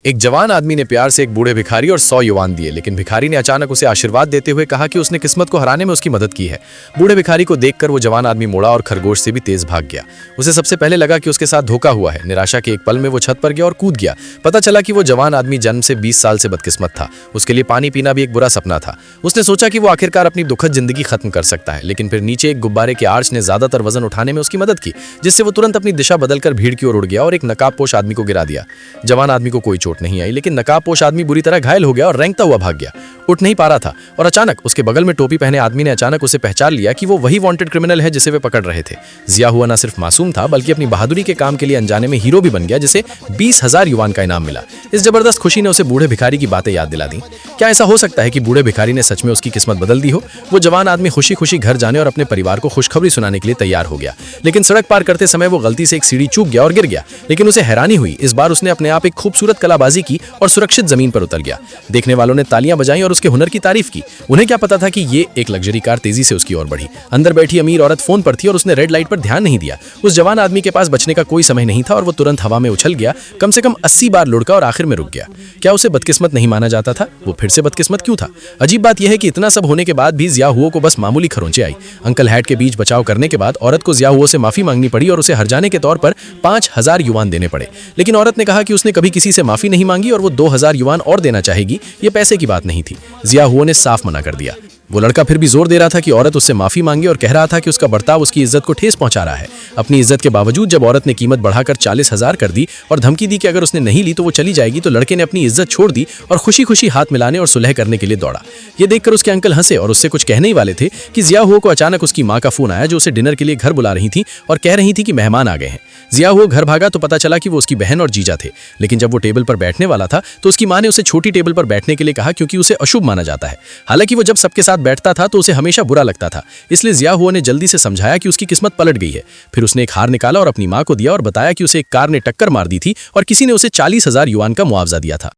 एक जवान आदमी ने प्यार से एक बूढ़े भिखारी और 100 युवान दिए, लेकिन भिखारी ने अचानक उसे आशीर्वाद देते हुए कहा कि उसने किस्मत को हराने में उसकी मदद की है। बूढ़े भिखारी को देखकर वो जवान आदमी मुड़ा और खरगोश से भी तेज भाग गया। उसे सबसे पहले लगा कि उसके साथ धोखा हुआ है। निराशा के एक पल में वो छत पर गया और कूद गया। पता चला कि वो जवान आदमी जन्म से 20 साल से बदकिस्मत था। उसके लिए पानी पीना भी एक बुरा सपना था। उसने सोचा कि वो आखिरकार अपनी दुखद जिंदगी खत्म कर सकता है, लेकिन फिर नीचे एक गुब्बारे के आर्च ने ज्यादातर वजन उठाने में उसकी मदद की, जिससे वो तुरंत अपनी दिशा बदलकर भीड़ की ओर उड़ गया और एक नकाबपोश आदमी को गिरा दिया। जवान आदमी को कोई चोट नहीं आई, लेकिन नकाबपोश आदमी बुरी तरह घायल हो गया और रेंगता हुआ भाग गया। उठ नहीं पा रहा था और अचानक उसके बगल में टोपी पहने आदमी ने अचानक उसे पहचान लिया कि वो वही वांटेड क्रिमिनल है जिसे वे पकड़ रहे थे। जिया हुआ न सिर्फ मासूम था, बल्कि अपनी बहादुरी के काम के लिए अनजाने में हीरो भी बन गया, जिसे 20,000 युवान का इनाम मिला। इस जबरदस्त खुशी ने उसे बूढ़े भिखारी की बातें याद दिला दी। क्या ऐसा हो सकता है कि बूढ़े भिखारी ने सच में उसकी किस्मत बदल दी हो? वो जवान आदमी खुशी खुशी घर जाने और अपने परिवार को खुशखबरी सुनाने के लिए तैयार हो गया, लेकिन सड़क पार करते समय वो गलती से एक सीढ़ी चूक गया और गिर गया। लेकिन उसे हैरानी हुई, इस बार उसने अपने आप एक खूबसूरत कलाबाजी की और सुरक्षित जमीन पर उतर गया। देखने वालों ने तालियां बजाईं और उसके हुनर की तारीफ की। उन्हें क्या पता था कि ये एक लग्जरी कार तेजी से उसकी ओर बढ़ी। अंदर बैठी अमीर औरत फोन पर थी और उसने रेड लाइट पर ध्यान नहीं दिया। उस जवान आदमी के पास बचने का कोई समय नहीं था और वो तुरंत हवा में उछल गया। कम से कम 80 बार लुढ़का और आखिर में रुक गया। क्या उसे बदकिस्मत नहीं माना जाता था? वो फिर से बदकिस्मत क्यों था? अजीब बात यह है कि इतना सब होने के बाद भी जिया हुओ को बस मामूली खरोंचे आई। अंकल हैट के बीच बचाव करने के बाद औरत को जिया हुओ से माफी मांगनी पड़ी और उसे हर्जाने के तौर पर 5,000 युवान देने पड़े। लेकिन औरत ने कहा कि उसने कभी किसी से माफी नहीं मांगी और वो 2,000 युवान और देना चाहेगी। ये पैसे की बात नहीं थी। जिया हुओ ने साफ मना कर दिया। वो लड़का फिर भी जोर दे रहा था कि औरत उससे माफी मांगे और कह रहा था कि उसका बर्ताव उसकी इज्जत को ठेस पहुंचा रहा है। अपनी इज्जत के बावजूद जब औरत ने कीमत बढ़ाकर 40,000 कर दी और धमकी दी कि अगर उसने नहीं ली तो वो चली जाएगी, तो लड़के ने अपनी इज्जत छोड़ दी और खुशी खुशी हाथ मिलाने और सुलह करने के लिए दौड़ा। ये देखकर उसके अंकल हंसे और उससे कुछ कहने ही वाले थे कि जिया हुओ को अचानक उसकी माँ का फोन आया, जो उसे डिनर के लिए घर बुला रही थी और कह रही थी कि मेहमान आ गए हैं। जिया हुओ घर भागा तो पता चला कि वो उसकी बहन और जीजा थे। लेकिन जब वो टेबल पर बैठने वाला था तो उसकी माँ ने उसे छोटी टेबल पर बैठने के लिए कहा, क्योंकि उसे अशुभ माना जाता है। हालांकि वो जब सबके साथ बैठता था तो उसे हमेशा बुरा लगता था। इसलिए जिया हुओ ने जल्दी से समझाया कि उसकी किस्मत पलट गई है। फिर उसने एक हार निकाला और अपनी माँ को दिया और बताया कि उसे एक कार ने टक्कर मार दी थी और किसी ने उसे 40,000 युआन का मुआवजा दिया था।